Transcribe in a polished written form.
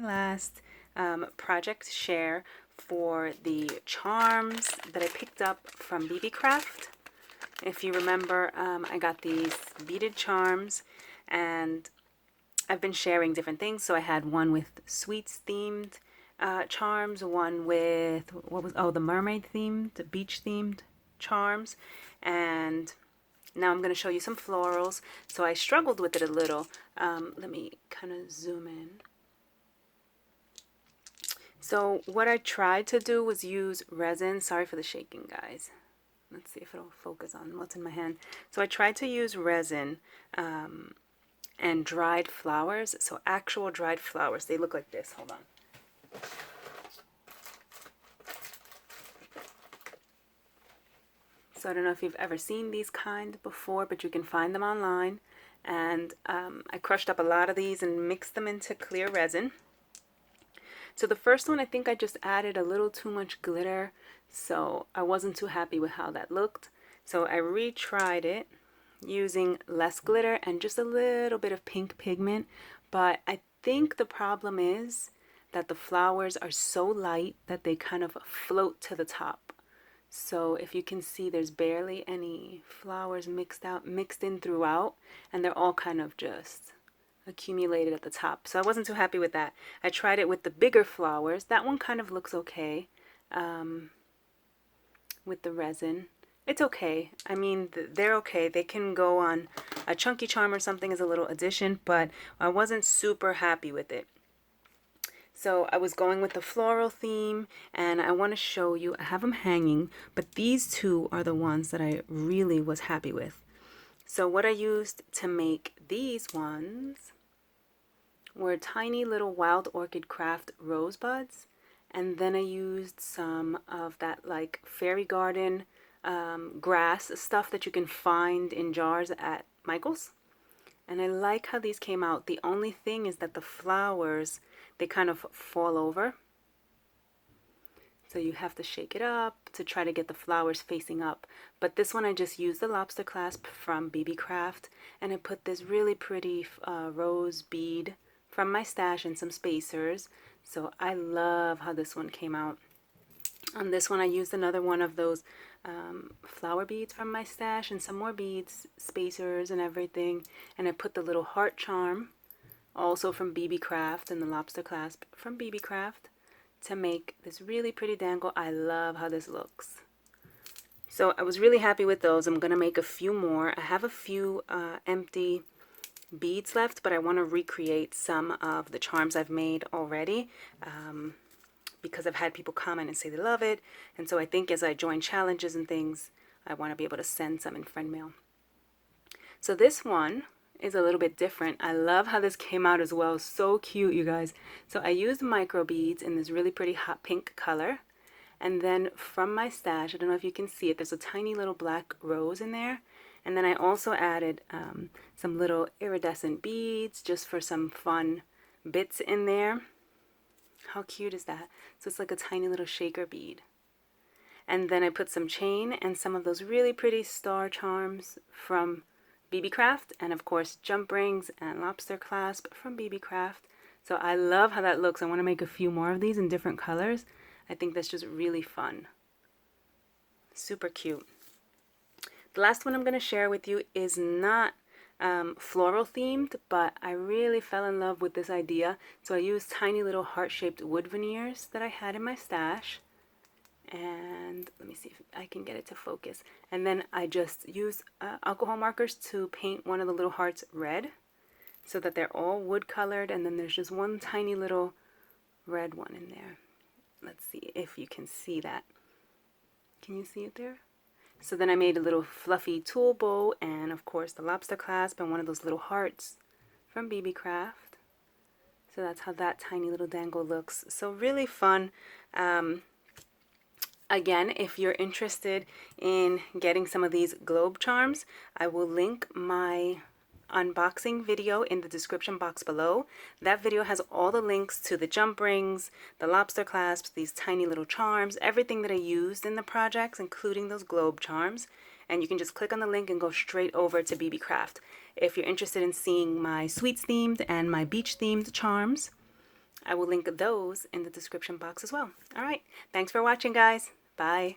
last project share for the charms that I picked up from BeebeeCraft. If you remember, I got these beaded charms, and I've been sharing different things. So I had one with sweets themed charms, one with, the mermaid themed, the beach themed charms, and now I'm going to show you some florals. So I struggled with it a little. Let me kind of zoom in. So what I tried to do was use resin. Sorry for the shaking, guys. Let's see if it'll focus on what's in my hand. So I tried to use resin and dried flowers. So actual dried flowers. They look like this. Hold on. So I don't know if you've ever seen these kind before, but you can find them online. And I crushed up a lot of these and mixed them into clear resin. So the first one, I think I just added a little too much glitter, so I wasn't too happy with how that looked. So I retried it using less glitter and just a little bit of pink pigment. But I think the problem is that the flowers are so light that they kind of float to the top. So if you can see, there's barely any flowers mixed in throughout, and they're all kind of just accumulated at the top. So I wasn't too happy with that. I tried it with the bigger flowers. That one kind of looks okay with the resin. It's okay. I mean, they're okay. They can go on a chunky charm or something as a little addition, but I wasn't super happy with it. So I was going with the floral theme, and I want to show you, I have them hanging, but these two are the ones that I really was happy with. So what I used to make these ones were tiny little Wild Orchid Craft rosebuds, and then I used some of that like fairy garden grass stuff that you can find in jars at Michael's. And I like how these came out. The only thing is that the flowers, they kind of fall over. So you have to shake it up to try to get the flowers facing up. But this one I just used the lobster clasp from BeebeeCraft, and I put this really pretty rose bead from my stash and some spacers. So I love how this one came out. On this one I used another one of those flower beads from my stash and some more beads, spacers and everything. And I put the little heart charm also from BeebeeCraft and the lobster clasp from BeebeeCraft to make this really pretty dangle. I love how this looks. So I was really happy with those. I'm going to make a few more. I have a few empty beads left, but I want to recreate some of the charms I've made already because I've had people comment and say they love it. And so I think as I join challenges and things, I want to be able to send some in friend mail. So this one is a little bit different. I love how this came out as well. So cute, you guys. So I used micro beads in this really pretty hot pink color. And then from my stash, I don't know if you can see it, there's a tiny little black rose in there. And then I also added some little iridescent beads just for some fun bits in there. How cute is that? So it's like a tiny little shaker bead. And then I put some chain and some of those really pretty star charms from BeebeeCraft, and of course jump rings and lobster clasp from BeebeeCraft. So I love how that looks. I want to make a few more of these in different colors. I think that's just really fun. Super cute. The last one I'm going to share with you is not floral themed, but I really fell in love with this idea. So I used tiny little heart-shaped wood veneers that I had in my stash. And let me see if I can get it to focus. And then I just use alcohol markers to paint one of the little hearts red so that they're all wood colored, and then there's just one tiny little red one in there. Let's see if you can see that. Can you see it there? So then I made a little fluffy tulle bow and of course the lobster clasp and one of those little hearts from BeebeeCraft. So that's how that tiny little dangle looks. So really fun. Again, if you're interested in getting some of these globe charms, I will link my unboxing video in the description box below. That video has all the links to the jump rings, the lobster clasps, these tiny little charms, everything that I used in the projects, including those globe charms. And you can just click on the link and go straight over to BeebeeCraft. If you're interested in seeing my sweets themed and my beach themed charms, I will link those in the description box as well. All right. Thanks for watching, guys. Bye.